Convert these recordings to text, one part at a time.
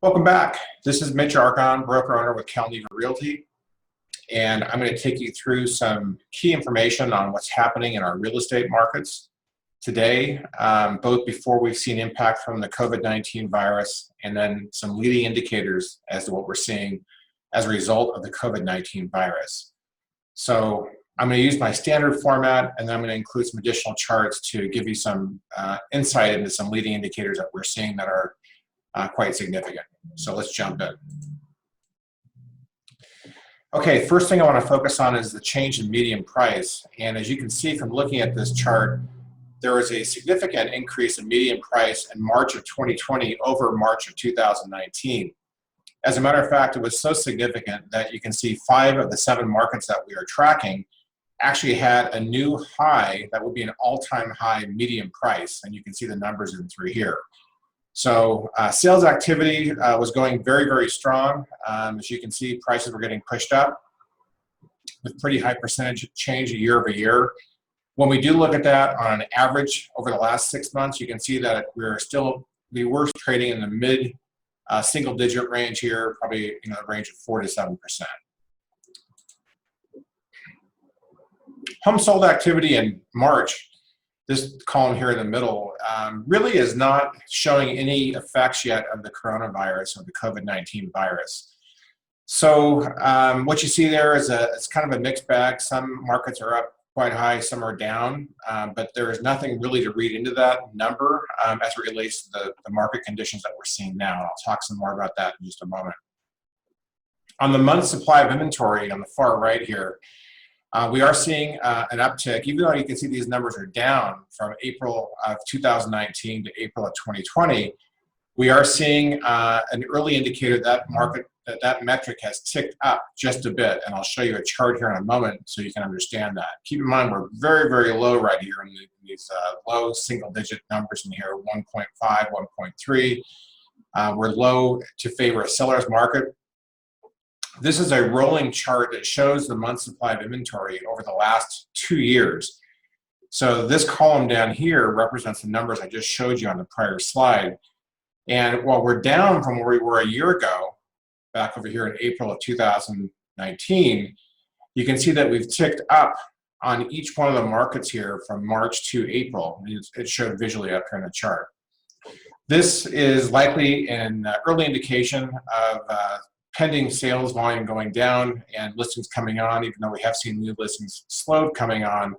Welcome back. This is Mitch Argon, broker owner with Calneva Realty, and I'm going to take you through some key information on what's happening in our real estate markets today, both before we've seen impact from the COVID-19 virus and then some leading indicators as to what we're seeing as a result of the COVID-19 virus. So I'm going to use my standard format, and then I'm going to include some additional charts to give you some insight into some leading indicators that we're seeing that are quite significant. So let's jump in. Okay, first thing I want to focus on is the change in median price. And as you can see from looking at this chart, there was a significant increase in median price in March of 2020 over March of 2019. As a matter of fact, it was so significant that you can see 5 of the 7 markets that we are tracking actually had a new high that would be an all-time high median price. And you can see the numbers in through here. So sales activity was going very, very strong. As you can see, prices were getting pushed up with pretty high percentage change year over year. When we do look at that on an average over the last 6 months, you can see that we were trading in the mid single digit range here, probably the range of 4 to 7%. Home sold activity in March, this column here in the middle, really is not showing any effects yet of the coronavirus or the COVID-19 virus. So what you see there is it's kind of a mixed bag. Some markets are up quite high, some are down, but there is nothing really to read into that number as it relates to the market conditions that we're seeing now. And I'll talk some more about that in just a moment. On the month supply of inventory on the far right here, we are seeing an uptick, even though you can see these numbers are down from April of 2019 to April of 2020. We are seeing an early indicator that metric has ticked up just a bit, and I'll show you a chart here in a moment so you can understand that. Keep in mind we're very, very low right here in these low single-digit numbers in here, 1.5, 1.3. We're low to favor a seller's market. This is a rolling chart that shows the month supply of inventory over the last 2 years. So this column down here represents the numbers I just showed you on the prior slide. And while we're down from where we were a year ago, back over here in April of 2019, you can see that we've ticked up on each one of the markets here from March to April. It's showed visually up here in the chart. This is likely an early indication of pending sales volume going down and listings coming on, even though we have seen new listings slowed coming on.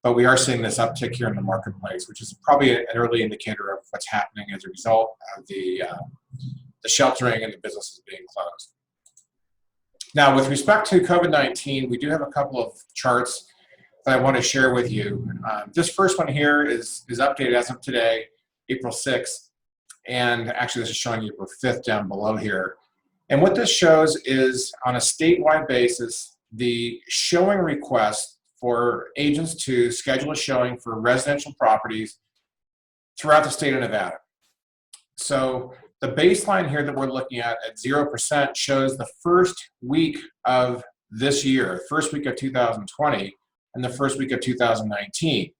But we are seeing this uptick here in the marketplace, which is probably an early indicator of what's happening as a result of the sheltering and the businesses being closed. Now, with respect to COVID-19, we do have a couple of charts that I want to share with you. This first one here is updated as of today, April 6th, and actually this is showing April 5th down below here. And what this shows is, on a statewide basis, the showing requests for agents to schedule a showing for residential properties throughout the state of Nevada. So the baseline here that we're looking at 0% shows the first week of this year, first week of 2020, and the first week of 2019.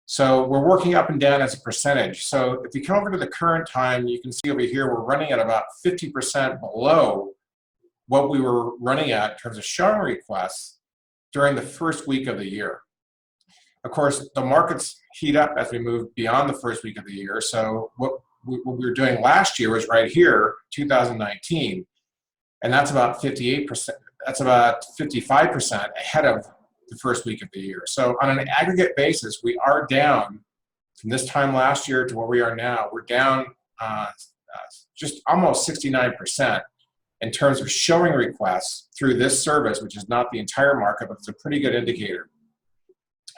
So we're working up and down as a percentage. So if you come over to the current time, you can see over here we're running at about 50% below what we were running at in terms of showing requests during the first week of the year. Of course, the markets heat up as we move beyond the first week of the year. So what we were doing last year was right here, 2019, and that's about 58%. That's about 55% ahead of the first week of the year. So on an aggregate basis, we are down from this time last year to where we are now. We're down just almost 69% in terms of showing requests through this service, which is not the entire market, but it's a pretty good indicator.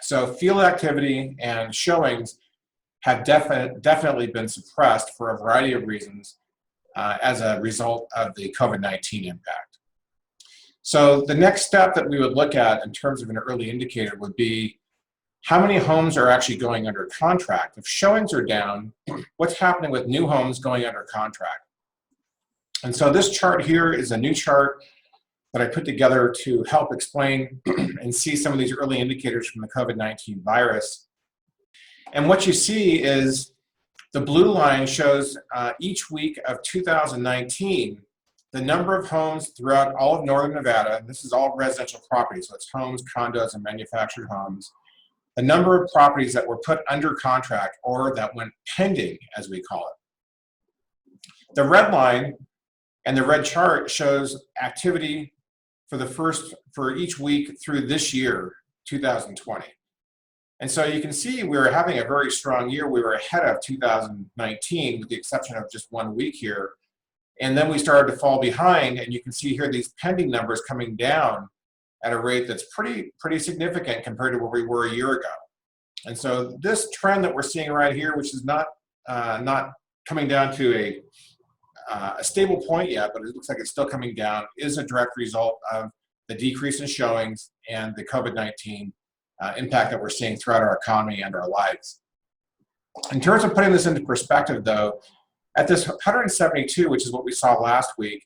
So field activity and showings have definitely been suppressed for a variety of reasons as a result of the COVID-19 impact. So the next step that we would look at in terms of an early indicator would be how many homes are actually going under contract. If showings are down, what's happening with new homes going under contract? And so this chart here is a new chart that I put together to help explain and see some of these early indicators from the COVID-19 virus. And what you see is The blue line shows each week of 2019, the number of homes throughout all of northern Nevada, and this is all residential properties, so it's homes, condos, and manufactured homes, the number of properties that were put under contract or that went pending, as we call it. The red line and the red chart shows activity for each week through this year, 2020. And so you can see we were having a very strong year. We were ahead of 2019 with the exception of just 1 week here. And then we started to fall behind, and you can see here these pending numbers coming down at a rate that's pretty significant compared to where we were a year ago. And so this trend that we're seeing right here, which is not coming down to a stable point yet, but it looks like it's still coming down, is a direct result of the decrease in showings and the COVID-19 impact that we're seeing throughout our economy and our lives. In terms of putting this into perspective though, at this 172, which is what we saw last week,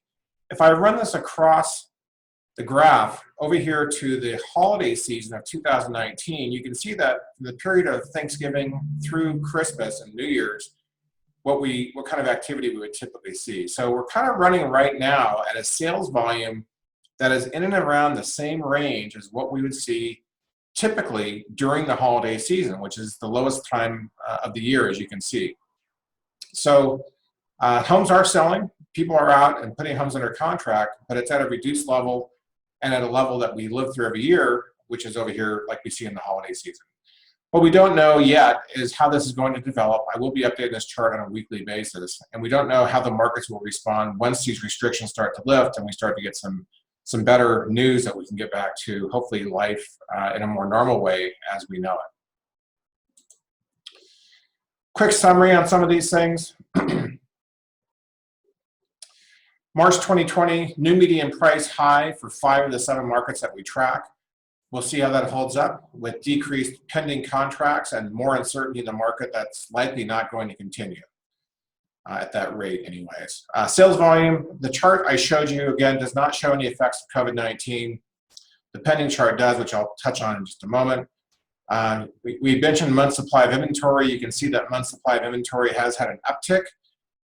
if I run this across the graph over here to the holiday season of 2019, you can see that from the period of Thanksgiving through Christmas and New Year's, what kind of activity we would typically see. So we're kind of running right now at a sales volume that is in and around the same range as what we would see typically during the holiday season, which is the lowest time of the year, as you can see. So homes are selling, people are out and putting homes under contract, but it's at a reduced level and at a level that we live through every year, which is over here like we see in the holiday season. What we don't know yet is how this is going to develop. I will be updating this chart on a weekly basis, and we don't know how the markets will respond once these restrictions start to lift and we start to get some better news that we can get back to, hopefully, life in a more normal way as we know it. Quick summary on some of these things. March 2020, new median price high for 5 of the 7 markets that we track. We'll see how that holds up with decreased pending contracts and more uncertainty in the market that's likely not going to continue at that rate anyways. Sales volume, the chart I showed you, again, does not show any effects of COVID-19. The pending chart does, which I'll touch on in just a moment. We mentioned month supply of inventory. You can see that month supply of inventory has had an uptick,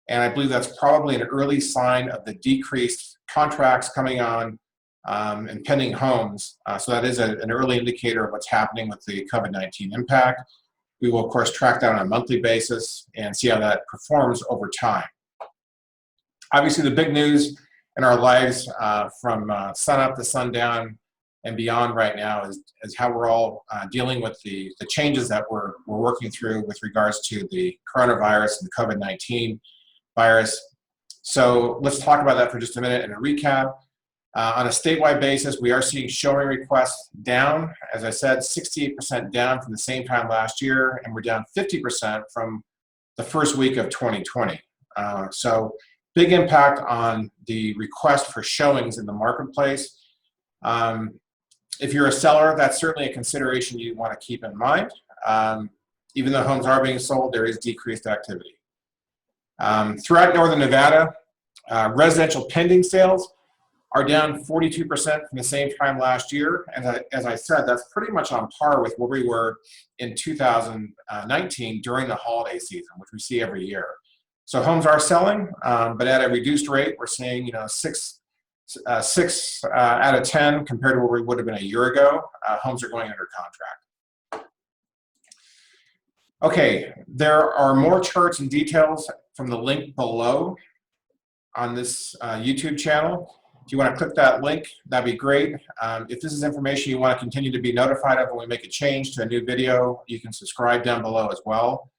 and I believe that's probably an early sign of the decreased contracts coming on and pending homes. So that is an early indicator of what's happening with the COVID-19 impact. We will, of course, track that on a monthly basis and see how that performs over time. Obviously, the big news in our lives from sun up to sundown and beyond right now is how we're all dealing with the changes that we're working through with regards to the coronavirus and the COVID-19 virus. So let's talk about that for just a minute in a recap. On a statewide basis, we are seeing showing requests down. As I said, 68% down from the same time last year, and we're down 50% from the first week of 2020. So big impact on the request for showings in the marketplace. If you're a seller, that's certainly a consideration you want to keep in mind. Even though homes are being sold, there is decreased activity. Throughout northern Nevada, residential pending sales are down 42% from the same time last year. And as I said, that's pretty much on par with where we were in 2019 during the holiday season, which we see every year. So homes are selling, but at a reduced rate. We're seeing, 6 out of 10 compared to where we would have been a year ago. Homes are going under contract. Okay, there are more charts and details from the link below on this YouTube channel. If you want to click that link, that'd be great. If this is information you want to continue to be notified of when we make a change to a new video, you can subscribe down below as well.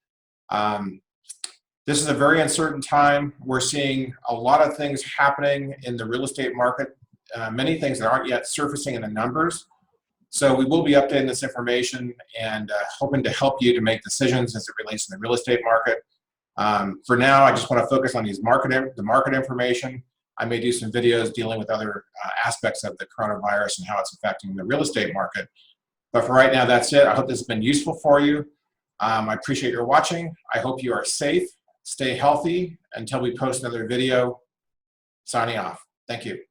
This is a very uncertain time. We're seeing a lot of things happening in the real estate market, many things that aren't yet surfacing in the numbers. So we will be updating this information and hoping to help you to make decisions as it relates to the real estate market. For now, I just want to focus on the market information. I may do some videos dealing with other aspects of the coronavirus and how it's affecting the real estate market. But for right now, that's it. I hope this has been useful for you. I appreciate your watching. I hope you are safe. Stay healthy until we post another video. Signing off. Thank you.